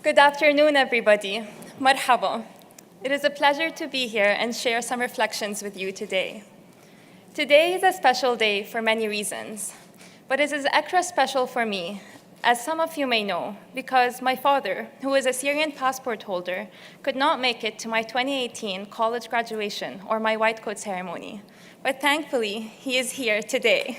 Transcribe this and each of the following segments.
Good afternoon, everybody. Marhaba. It is a pleasure to be here and share some reflections with you today. Today is a special day for many reasons, but it is extra special for me, as some of you may know, because my father, who is a Syrian passport holder, could not make it to my 2018 college graduation or my white coat ceremony. But thankfully, he is here today.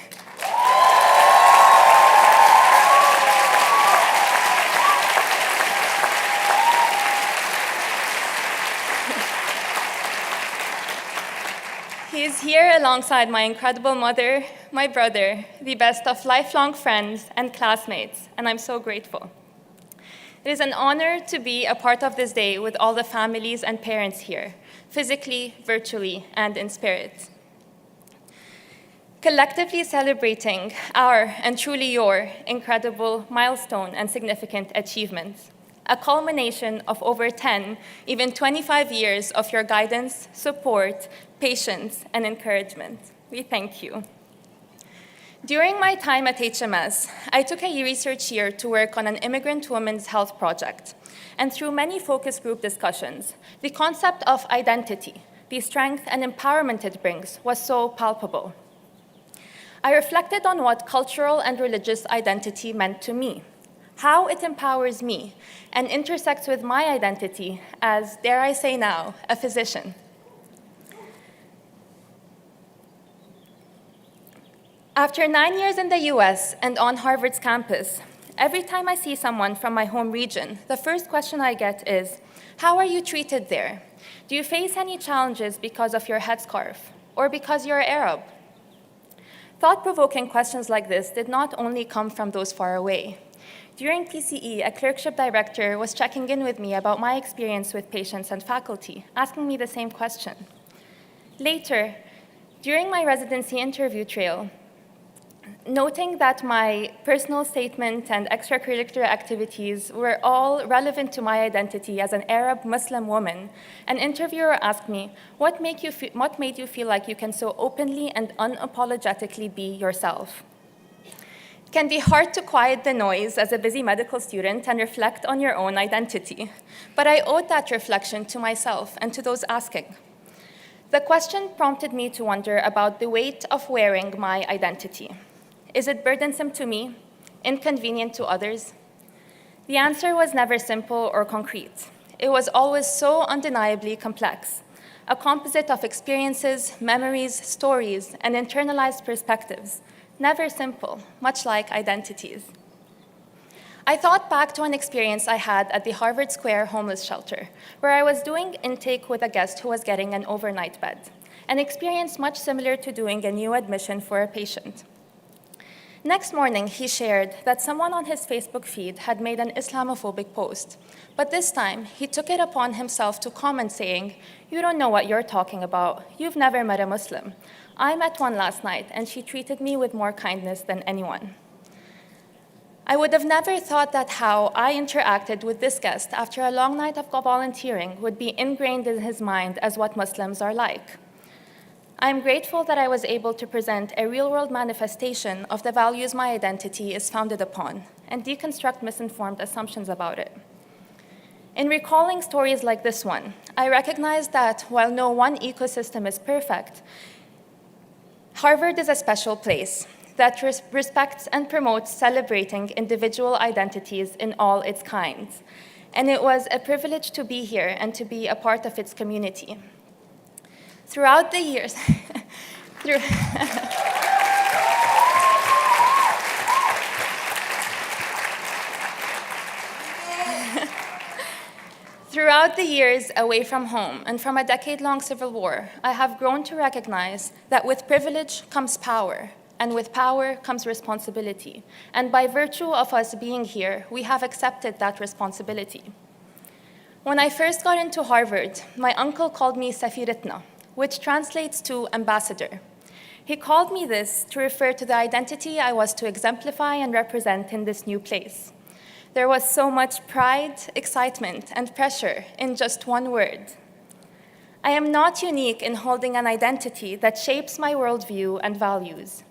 He is here alongside my incredible mother, my brother, the best of lifelong friends and classmates, and I'm so grateful. It is an honor to be a part of this day with all the families and parents here, physically, virtually, and in spirit. Collectively celebrating our, and truly your, incredible milestone and significant achievements. A culmination of over 10, even 25 years of your guidance, support, patience, and encouragement. We thank you. During my time at HMS, I took a research year to work on an immigrant women's health project. And through many focus group discussions, the concept of identity, the strength and empowerment it brings, was so palpable. I reflected on what cultural and religious identity meant to me, how it empowers me and intersects with my identity as, dare I say now, a physician. After 9 years in the US and on Harvard's campus, every time I see someone from my home region, the first question I get is, how are you treated there? Do you face any challenges because of your headscarf or because you're Arab? Thought-provoking questions like this did not only come from those far away. During PCE, a clerkship director was checking in with me about my experience with patients and faculty, asking me the same question. Later, during my residency interview trail, noting that my personal statement and extracurricular activities were all relevant to my identity as an Arab Muslim woman, an interviewer asked me, what made you feel like you can so openly and unapologetically be yourself? It can be hard to quiet the noise as a busy medical student and reflect on your own identity, but I owed that reflection to myself and to those asking. The question prompted me to wonder about the weight of wearing my identity. Is it burdensome to me, inconvenient to others? The answer was never simple or concrete. It was always so undeniably complex, a composite of experiences, memories, stories, and internalized perspectives, never simple, much like identities. I thought back to an experience I had at the Harvard Square homeless shelter, where I was doing intake with a guest who was getting an overnight bed, an experience much similar to doing a new admission for a patient. Next morning, he shared that someone on his Facebook feed had made an Islamophobic post, but this time, he took it upon himself to comment saying, "You don't know what you're talking about. You've never met a Muslim. I met one last night, and she treated me with more kindness than anyone." I would have never thought that how I interacted with this guest after a long night of volunteering would be ingrained in his mind as what Muslims are like. I am grateful that I was able to present a real-world manifestation of the values my identity is founded upon and deconstruct misinformed assumptions about it. In recalling stories like this one, I recognize that while no one ecosystem is perfect, Harvard is a special place that respects and promotes celebrating individual identities in all its kinds. And it was a privilege to be here and to be a part of its community. Throughout the years, Throughout the years away from home and from a decade-long civil war, I have grown to recognize that with privilege comes power, and with power comes responsibility. And by virtue of us being here, we have accepted that responsibility. When I first got into Harvard, my uncle called me Safiratna, which translates to ambassador. He called me this to refer to the identity I was to exemplify and represent in this new place. There was so much pride, excitement, and pressure in just one word. I am not unique in holding an identity that shapes my worldview and values.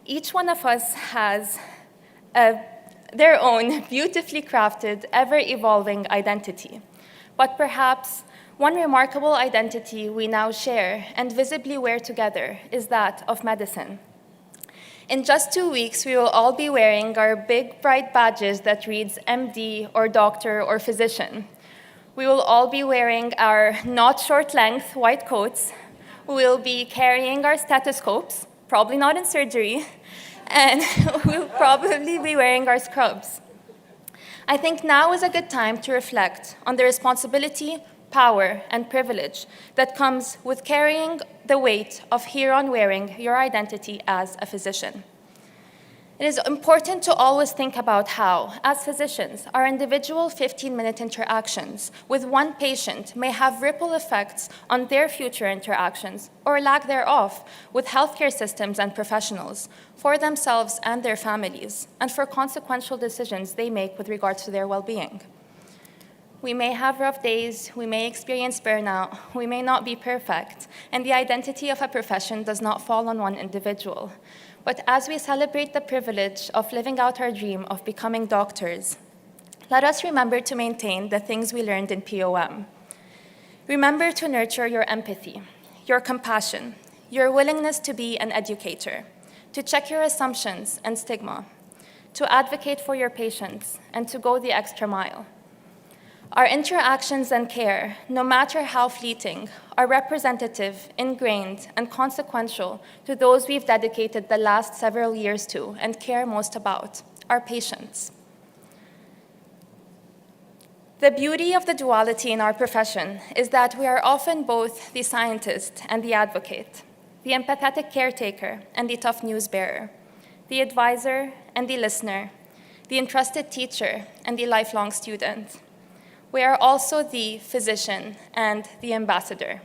Each one of us has their own beautifully crafted, ever-evolving identity. But perhaps one remarkable identity we now share and visibly wear together is that of medicine. In just 2 weeks, we will all be wearing our big, bright badges that reads MD or doctor or physician. We will all be wearing our not short-length white coats. We will be carrying our stethoscopes, probably not in surgery, and we'll probably be wearing our scrubs. I think now is a good time to reflect on the responsibility, power, and privilege that comes with carrying the weight of Huron wearing your identity as a physician. It is important to always think about how, as physicians, our individual 15-minute interactions with one patient may have ripple effects on their future interactions, or lack thereof, with healthcare systems and professionals, for themselves and their families, and for consequential decisions they make with regard to their well-being. We may have rough days, we may experience burnout, we may not be perfect, and the identity of a profession does not fall on one individual. But as we celebrate the privilege of living out our dream of becoming doctors, let us remember to maintain the things we learned in POM. Remember to nurture your empathy, your compassion, your willingness to be an educator, to check your assumptions and stigma, to advocate for your patients, and to go the extra mile. Our interactions and care, no matter how fleeting, are representative, ingrained, and consequential to those we've dedicated the last several years to and care most about, our patients. The beauty of the duality in our profession is that we are often both the scientist and the advocate, the empathetic caretaker and the tough news bearer, the advisor and the listener, the entrusted teacher and the lifelong student. We are also the physician and the ambassador.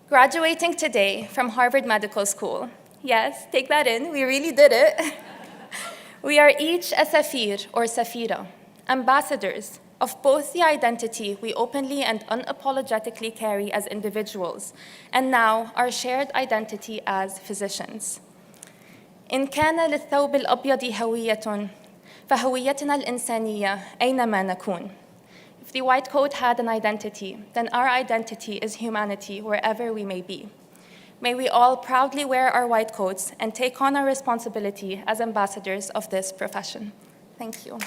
Graduating today from Harvard Medical School, yes, take that in, we really did it. We are each a Safir or Safira, ambassadors of both the identity we openly and unapologetically carry as individuals, and now our shared identity as physicians. إن كان للثوب الأبيض هوية فهويتنا الإنسانية أينما نكون. If the white coat had an identity, then our identity is humanity wherever we may be. May we all proudly wear our white coats and take on our responsibility as ambassadors of this profession. Thank you.